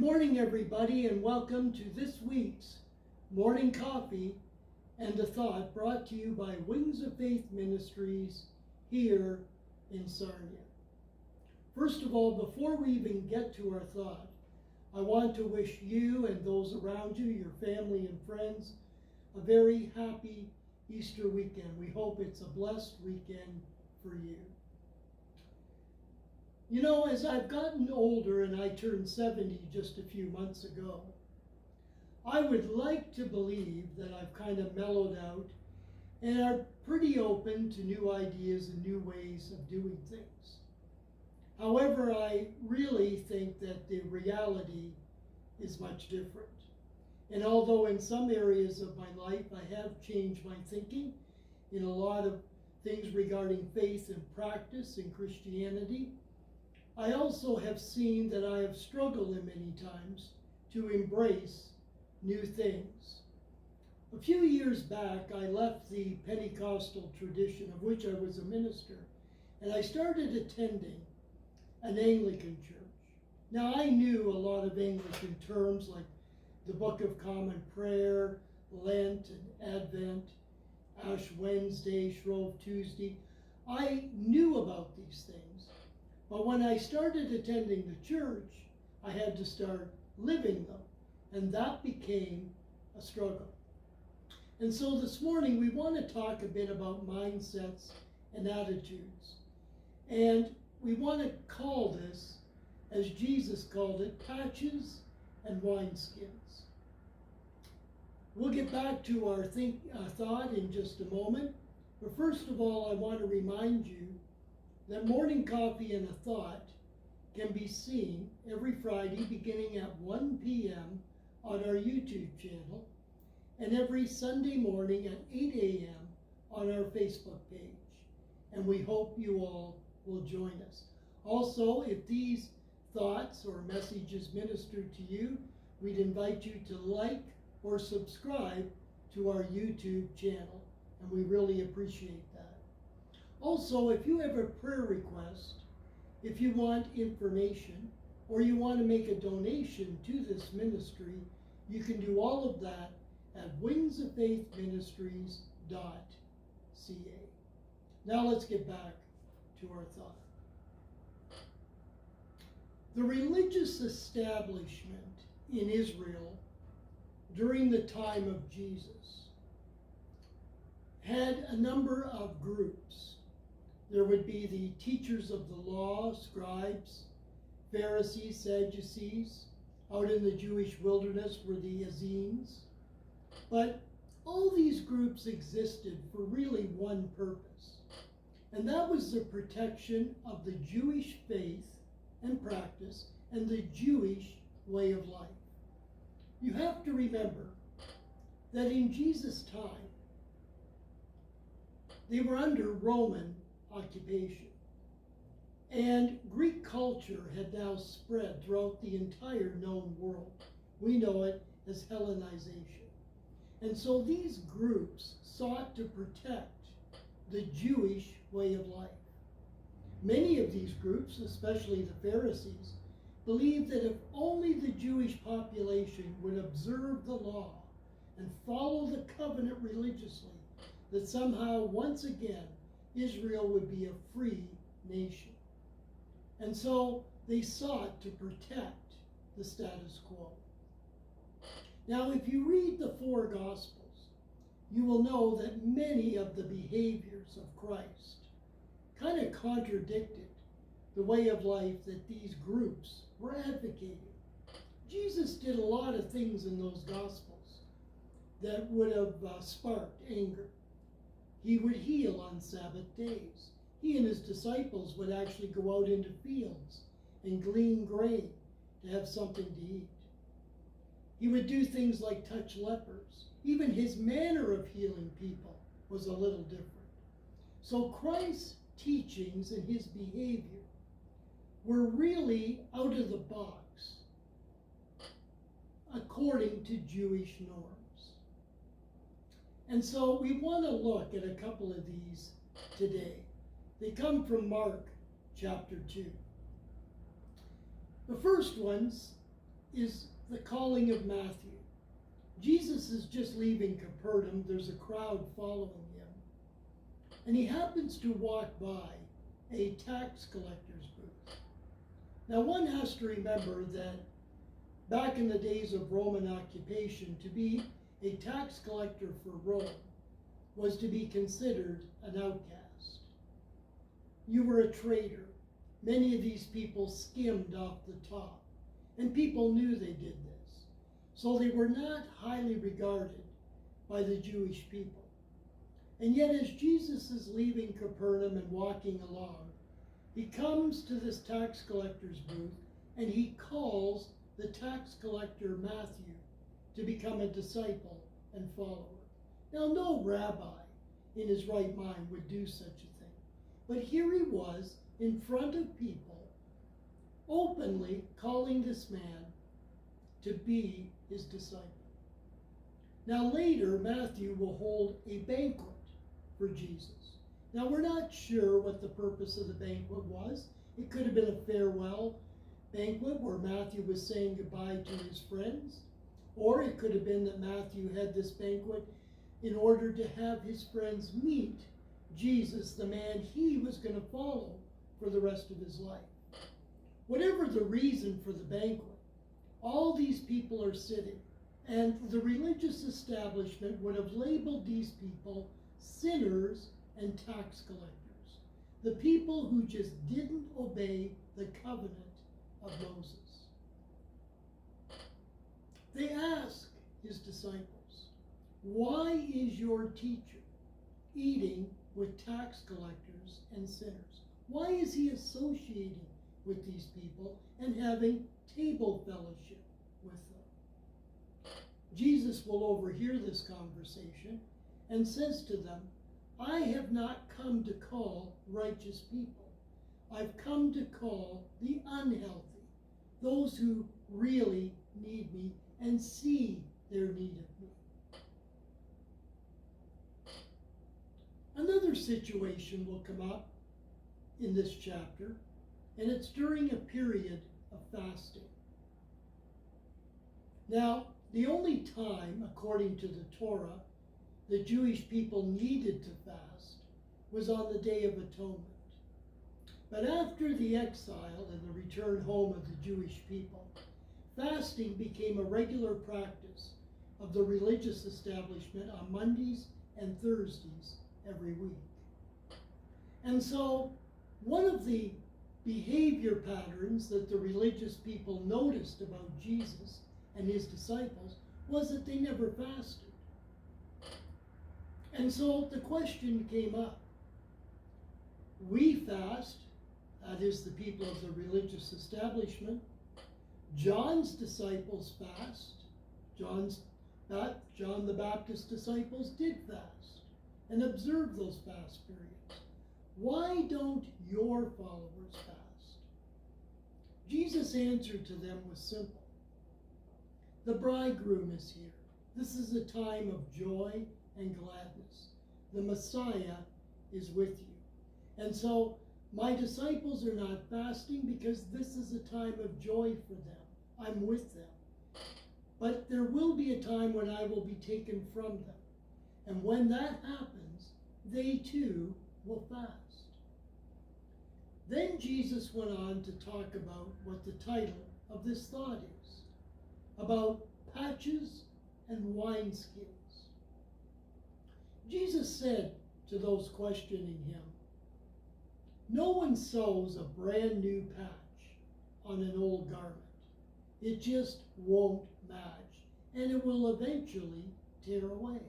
morning, everybody, and welcome to this week's Morning Coffee and a Thought brought to you by Wings of Faith Ministries here in Sarnia. First of all, before we even get to our thought, I want to wish you and those around you, your family and friends, a very happy Easter weekend. We hope it's a blessed weekend for you. You know, as I've gotten older, and I turned 70 just a few months ago, I would like to believe that I've kind of mellowed out and are pretty open to new ideas and new ways of doing things. However, I really think that the reality is much different. And although in some areas of my life I have changed my thinking in a lot of things regarding faith and practice in Christianity, I also have seen that I have struggled in many times to embrace new things. A few years back, I left the Pentecostal tradition of which I was a minister, and I started attending an Anglican church. Now, I knew a lot of Anglican terms like the Book of Common Prayer, Lent and Advent, Ash Wednesday, Shrove Tuesday. I knew about these things. But when I started attending the church, I had to start living them, and that became a struggle. And so this morning we want to talk a bit about mindsets and attitudes. And we want to call this, as Jesus called it, patches and wineskins. We'll get back to our thought in just a moment. But first of all, I want to remind you that Morning Coffee and a Thought can be seen every Friday beginning at 1 p.m. on our YouTube channel and every Sunday morning at 8 a.m. on our Facebook page. And we hope you all will join us. Also, if these thoughts or messages minister to you, we'd invite you to like or subscribe to our YouTube channel, and we really appreciate that. Also, if you have a prayer request, if you want information, or you want to make a donation to this ministry, you can do all of that at wingsoffaithministries.ca. Now let's get back to our thought. The religious establishment in Israel during the time of Jesus had a number of groups. There would be the teachers of the law, scribes, Pharisees, Sadducees. Out in the Jewish wilderness were the Essenes. But all these groups existed for really one purpose, and that was the protection of the Jewish faith and practice and the Jewish way of life. You have to remember that in Jesus' time, they were under Roman occupation. And Greek culture had now spread throughout the entire known world. We know it as Hellenization. And so these groups sought to protect the Jewish way of life. Many of these groups, especially the Pharisees, believed that if only the Jewish population would observe the law and follow the covenant religiously, that somehow once again Israel would be a free nation. And so they sought to protect the status quo. Now, if you read the four Gospels, you will know that many of the behaviors of Christ kind of contradicted the way of life that these groups were advocating. Jesus did a lot of things in those Gospels that would have sparked anger. He would heal on Sabbath days. He and his disciples would actually go out into fields and glean grain to have something to eat. He would do things like touch lepers. Even his manner of healing people was a little different. So Christ's teachings and his behavior were really out of the box according to Jewish norms. And so we want to look at a couple of these today. They come from Mark chapter 2. The first ones is the calling of Matthew. Jesus is just leaving Capernaum. There's a crowd following him. And he happens to walk by a tax collector's booth. Now, one has to remember that back in the days of Roman occupation, to be a tax collector for Rome was to be considered an outcast. You were a traitor. Many of these people skimmed off the top, and people knew they did this. So they were not highly regarded by the Jewish people. And yet, as Jesus is leaving Capernaum and walking along, he comes to this tax collector's booth and he calls the tax collector Matthew to become a disciple and follower. Now, no rabbi in his right mind would do such a thing. But here he was in front of people, openly calling this man to be his disciple. Now, later, Matthew will hold a banquet for Jesus. Now, we're not sure what the purpose of the banquet was. It could have been a farewell banquet where Matthew was saying goodbye to his friends, or it could have been that Matthew had this banquet in order to have his friends meet Jesus, the man he was going to follow for the rest of his life. Whatever the reason for the banquet, all these people are sitting, and the religious establishment would have labeled these people sinners and tax collectors, the people who just didn't obey the covenant of Moses. They ask his disciples, "Why is your teacher eating with tax collectors and sinners?" Why is he associating with these people and having table fellowship with them? Jesus will overhear this conversation and says to them, "I have not come to call righteous people. I've come to call the unhealthy, those who really need me and see their need of me." Another situation will come up in this chapter, and it's during a period of fasting. Now, the only time, according to the Torah, the Jewish people needed to fast was on the Day of Atonement. But after the exile and the return home of the Jewish people, fasting became a regular practice of the religious establishment on Mondays and Thursdays every week. And so, one of the behavior patterns that the religious people noticed about Jesus and his disciples was that they never fasted. And so the question came up. We fast, that is the people of the religious establishment. John's disciples fast. John the Baptist's disciples did fast and observe those fast periods. Why don't your followers fast? Jesus' answer to them was simple. The bridegroom is here. This is a time of joy and gladness. The Messiah is with you. And so my disciples are not fasting because this is a time of joy for them. I'm with them. But there will be a time when I will be taken from them. And when that happens, they too will fast. Then Jesus went on to talk about what the title of this thought is, about patches and wineskins. Jesus said to those questioning him, "No one sews a brand new patch on an old garment. It just won't match, and it will eventually tear away.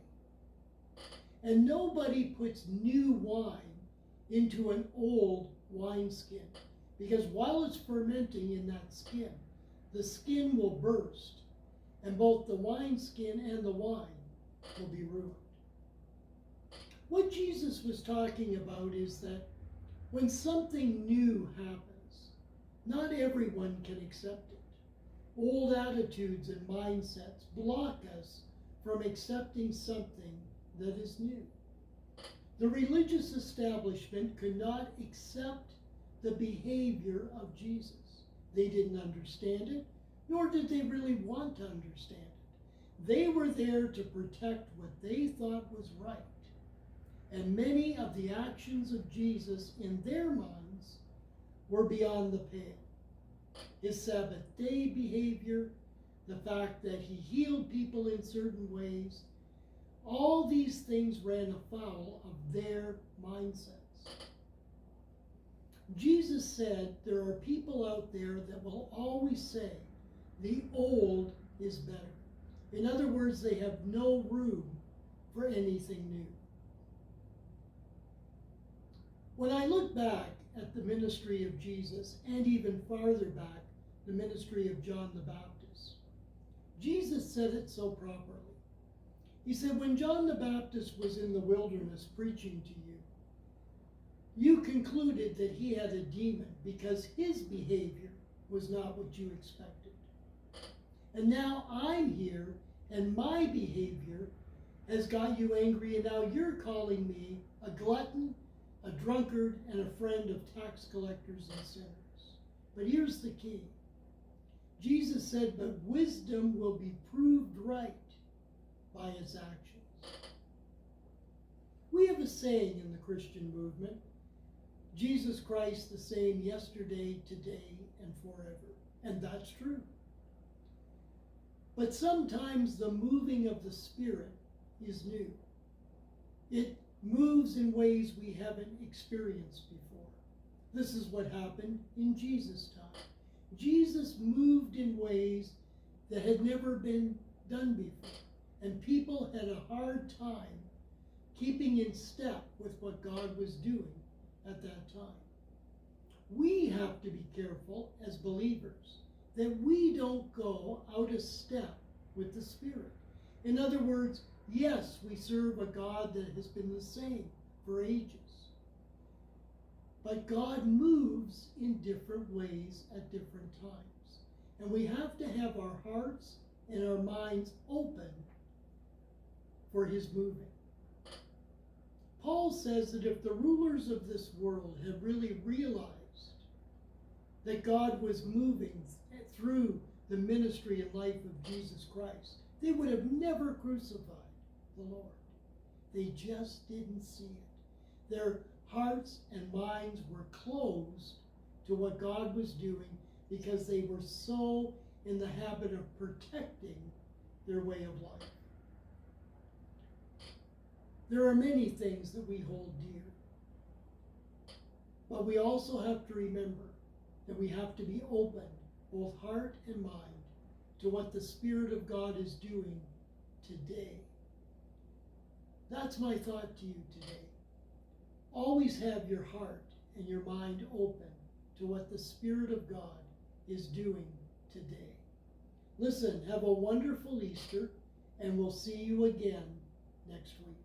And nobody puts new wine into an old wineskin, because while it's fermenting in that skin, the skin will burst, and both the wineskin and the wine will be ruined." What Jesus was talking about is that when something new happens, not everyone can accept it. Old attitudes and mindsets block us from accepting something that is new. The religious establishment could not accept the behavior of Jesus. They didn't understand it, nor did they really want to understand it. They were there to protect what they thought was right. And many of the actions of Jesus in their minds were beyond the pale. His Sabbath day behavior, the fact that he healed people in certain ways, all these things ran afoul of their mindsets. Jesus said there are people out there that will always say the old is better. In other words, they have no room for anything new. When I look back at the ministry of Jesus, and even farther back, the ministry of John the Baptist, Jesus said it so properly. He said, when John the Baptist was in the wilderness preaching to you, you concluded that he had a demon because his behavior was not what you expected. And now I'm here, and my behavior has got you angry, and now you're calling me a glutton, a drunkard, and a friend of tax collectors and sinners. But here's the key. Jesus said, but wisdom will be proved right by its actions. We have a saying in the Christian movement, Jesus Christ the same yesterday, today, and forever. And that's true. But sometimes the moving of the Spirit is new. It moves in ways we haven't experienced before. This is what happened in Jesus' time. Jesus moved in ways that had never been done before. And people had a hard time keeping in step with what God was doing at that time. We have to be careful as believers that we don't go out of step with the Spirit. In other words, yes, we serve a God that has been the same for ages. But God moves in different ways at different times. And we have to have our hearts and our minds open for his moving. Paul says that if the rulers of this world had really realized that God was moving through the ministry and life of Jesus Christ, they would have never crucified the Lord. They just didn't see it. Their hearts and minds were closed to what God was doing because they were so in the habit of protecting their way of life. There are many things that we hold dear. But we also have to remember that we have to be open, both heart and mind, to what the Spirit of God is doing today. That's my thought to you today. Always have your heart and your mind open to what the Spirit of God is doing today. Listen, have a wonderful Easter, and we'll see you again next week.